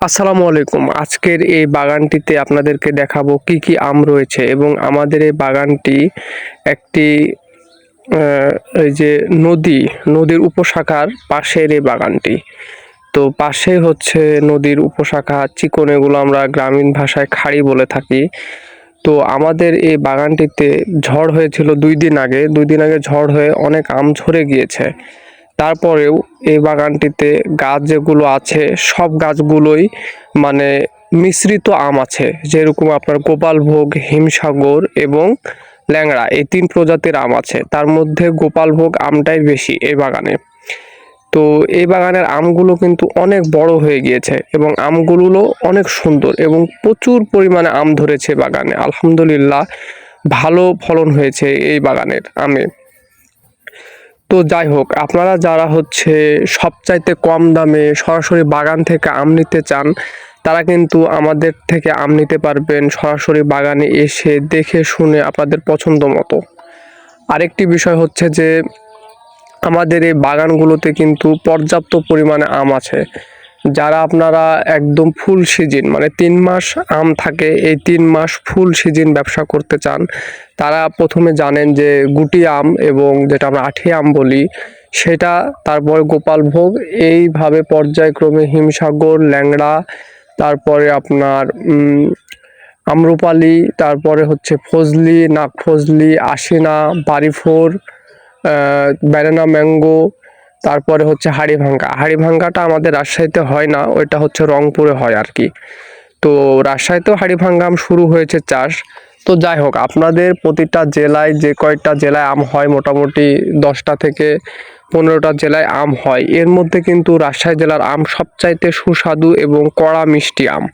আসসালামু আলাইকুম। আজকের এই বাগানটিতে আপনাদেরকে দেখাবো কি কি আম রয়েছে এবং আমাদের এই বাগানটি একটি আ এই যে নদীর উপশাখার পাশের এই বাগানটি। তো পাশেই হচ্ছে নদীর উপশাখা চিকন, এগুলো আমরা গ্রামীণ ভাষায় খাড়ি বলে থাকি। তো আমাদের এই বাগানটিতে ঝড় হয়েছিল ২ দিন আগে। ২ দিন আগে ঝড় হয়ে অনেক আম ঝরে গিয়েছে। তারপরেও এই বাগানটিতে গাছ যেগুলো আছে সব গাছগুলোই মানে মিশ্রিত আম আছে, যেরকম আপনার গোপালভোগ, হিমসাগর এবং ল্যাংড়া, এই ৩ প্রজাতির আম আছে। তার মধ্যে গোপালভোগ আমটাই বেশি এই বাগানে। তো এই বাগানের আমগুলো কিন্তু অনেক বড় হয়ে গিয়েছে এবং আমগুলো অনেক সুন্দর এবং প্রচুর পরিমাণে আম ধরেছে বাগানে। আলহামদুলিল্লাহ, ভালো ফলন হয়েছে এই বাগানের আমে। তো যাই হোক, আপনারা যারা হচ্ছে সবচাইতে কম দামে সরাসরি বাগান থেকে আম নিতে চান, তারা কিন্তু আমাদের থেকে আম নিতে পারবেন সরাসরি বাগানে এসে দেখে শুনে আপনাদের পছন্দ মতো। আরেকটি বিষয় হচ্ছে যে আমাদের এই বাগানগুলোতে কিন্তু পর্যাপ্ত পরিমাণে আম আছে। যারা আপনারা একদম ফুল সিজন মানে ৩ মাস আম থাকে, এই ৩ মাস ফুল সিজন ব্যবসা করতে চান, তারা প্রথমে জানেন যে গুটি আম এবং যেটা আমরা আঁটি আম বলি সেটা, তারপরে গোপালভোগ, এইভাবে পর্যায়ক্রমে হিমসাগর, ল্যাংড়া, তারপরে আপনার আম্রপালি, তারপরে হচ্ছে ফজলি, নাগফজলি, আশিনা, বাড়িফোর, ব্যানানা ম্যাঙ্গো, তারপরে হচ্ছে হাড়িভাঙ্গা। হাড়িভাঙ্গাটা আমাদের রাজশাহীতে হয় না, ওইটা হচ্ছে রংপুরে হয় আর কি। তো রাজশাহীতেও হাড়িভাঙ্গা আম শুরু হয়েছে চাষ। তো যাই হোক, আপনাদের প্রতিটা জেলায় যে কয়টা জেলায় আম হয়, মোটামুটি 10টা থেকে 15টা জেলায় আম হয়। এর মধ্যে কিন্তু রাজশাহী জেলার আম সবচাইতে সুস্বাদু এবং কড়া মিষ্টি আম।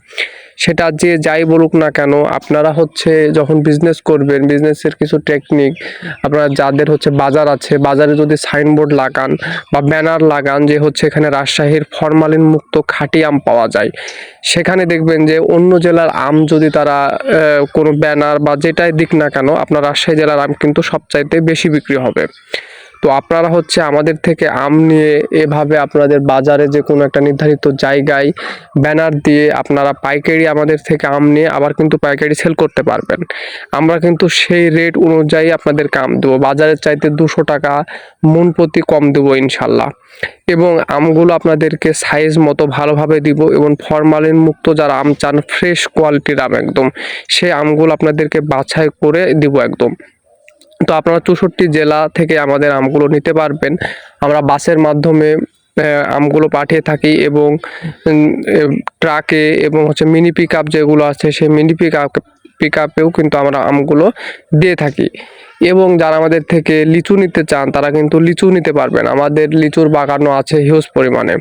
সেটা যে যাই বলুক না কেন, আপনারা হচ্ছে যখন বিজনেস করবেন, বিজনেসের কিছু টেকনিক, আপনারা যাদের হচ্ছে বাজার আছে, বাজারে যদি সাইনবোর্ড লাগান বা ব্যানার লাগান যে হচ্ছে এখানে রাজশাহীর ফরমালিন মুক্ত খাঁটি আম পাওয়া যায়, সেখানে দেখবেন যে অন্য জেলার আম যদি তারা কোনো ব্যানার বা যেটাই দিক না কেন, আপনার রাজশাহী জেলার আম কিন্তু সবচাইতে বেশি বিক্রি হবে। তো আপনারা হচ্ছে আমাদের থেকে আম নিয়ে এভাবে আপনাদের বাজারে যে কোনো একটা নির্ধারিত জায়গায় ব্যানার দিয়ে আপনারা পাইকারি আমাদের থেকে আম নিয়ে আবার কিন্তু পাইকারি সেল করতে পারবেন। আমরা কিন্তু সেই রেট অনুযায়ী আপনাদেরকে আম দেবো, বাজারের চাইতে 200 টাকা মন প্রতি কম দেবো ইনশাল্লাহ। এবং আমগুলো আপনাদেরকে সাইজ মতো ভালোভাবে দিব এবং ফরমালিন মুক্ত যারা আম চান, ফ্রেশ কোয়ালিটির আম একদম, সেই আমগুলো আপনাদেরকে বাছাই করে দিব একদম। তো আপনারা 64 জেলা থেকে আমাদের আমগুলো নিতে পারবেন। আমরা বাসের মাধ্যমে আমগুলো পাঠিয়ে থাকি এবং ট্রাকে এবং হচ্ছে মিনি পিকআপ যেগুলো আছে, সেই মিনি পিকআপেও কিন্তু আমরা আমগুলো দিয়ে থাকি। এবং যারা আমাদের থেকে লিচু নিতে চান, তারা কিন্তু লিচু নিতে পারবেন। আমাদের লিচুর বাগানও আছে হিউজ পরিমাণে।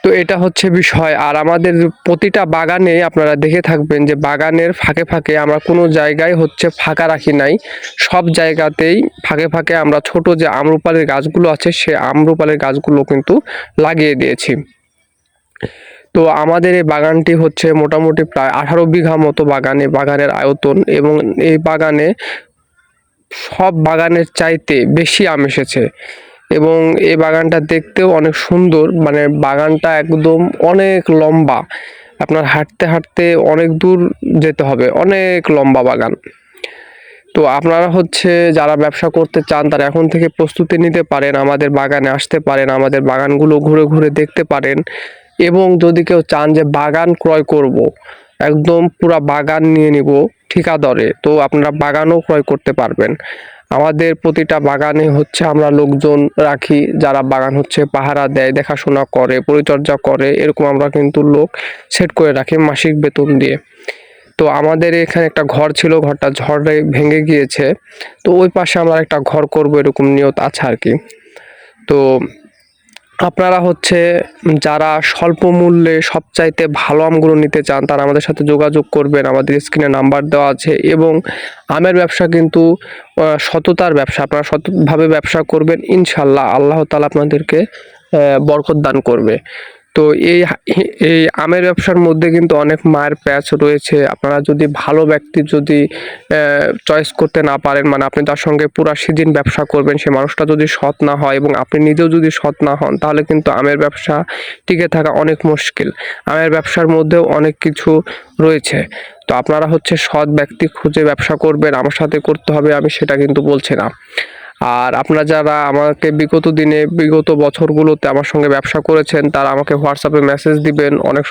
তো এটা হচ্ছে বিষয়। আর আমাদের প্রতিটা বাগানে আপনারা দেখে থাকবেন যে বাগানের ফাঁকে ফাঁকে আমরা কোনো জায়গায় হচ্ছে ফাঁকা রাখি নাই, সব জায়গাতেই ফাঁকে ফাঁকে আমরা ছোট যে আম্রপালির গাছগুলো আছে সে আম্রপালির গাছগুলো কিন্তু লাগিয়ে দিয়েছি। তো আমাদের এই বাগানটি হচ্ছে মোটামুটি প্রায় 18 বিঘা মতো বাগানের আয়তন এবং এই বাগানে সব বাগানের চাইতে বেশি আম এসেছে এবং এই বাগানটা দেখতেও অনেক সুন্দর। মানে বাগানটা একদম অনেক লম্বা, আপনার হাঁটতে হাঁটতে অনেক দূর যেতে হবে, অনেক লম্বা বাগান। তো আপনারা হচ্ছে যারা ব্যবসা করতে চান, তারা এখন থেকে প্রস্তুতি নিতে পারেন, আমাদের বাগানে আসতে পারেন, আমাদের বাগানগুলো ঘুরে ঘুরে দেখতে পারেন। এবং যদি কেউ চান যে বাগান ক্রয় করব, একদম পুরা বাগান নিয়ে নিব ঠিকা দরে, তো আপনারা বাগানও ক্রয় করতে পারবেন। আমাদের প্রতিটা বাগানে হচ্ছে আমরা লোকজন রাখি যারা বাগান হচ্ছে পাহারা দেয়, দেখাশোনা করে, পরিচর্যা করে, এরকম আমরা কিন্তু লোক সেট করে রাখি মাসিক বেতন দিয়ে। তো আমাদের এখানে একটা ঘর ছিল, ঘরটা ঝড়ে ভেঙে গিয়েছে। তো ওই পাশে আমরা একটা ঘর করব এরকম নিয়ত আছে আর কি। তো আপনারা হচ্ছে যারা স্বল্প মূল্যে সবচাইতে ভালো আমগুলো নিতে চান, তারা আমাদের সাথে যোগাযোগ করবেন, আমাদের স্ক্রিনে নাম্বার দেওয়া আছে। এবং আমের ব্যবসা কিন্তু সততার ব্যবসা, আপনারা সততভাবে ব্যবসা করবেন, ইনশাল্লাহ আল্লাহ তাআলা আপনাদেরকে বরকত দান করবে। তো এই আমের ব্যবসার মধ্যে কিন্তু অনেক মায়ের প্যাচ রয়েছে। আপনারা যদি ভালো ব্যক্তি যদি চয়েস করতে না পারেন, মানে আপনি তার সঙ্গে পুরা সিজন ব্যবসা করবেন, সে মানুষটা যদি সৎ না হয় এবং আপনি নিজেও যদি সৎ না হন, তাহলে কিন্তু আমের ব্যবসা টিকে থাকা অনেক মুশকিল। আমের ব্যবসার মধ্যেও অনেক কিছু রয়েছে। তো আপনারা হচ্ছে সৎ ব্যক্তি খুঁজে ব্যবসা করবেন, আমার সাথে করতে হবে আমি সেটা কিন্তু বলছি না। আর আপনারা যারা আমাকে বিগত বছরগুলোতে আমার সঙ্গে ব্যবসা করেছেন, তারা আমাকে হোয়াটসঅ্যাপে মেসেজ দিবেন। অনেক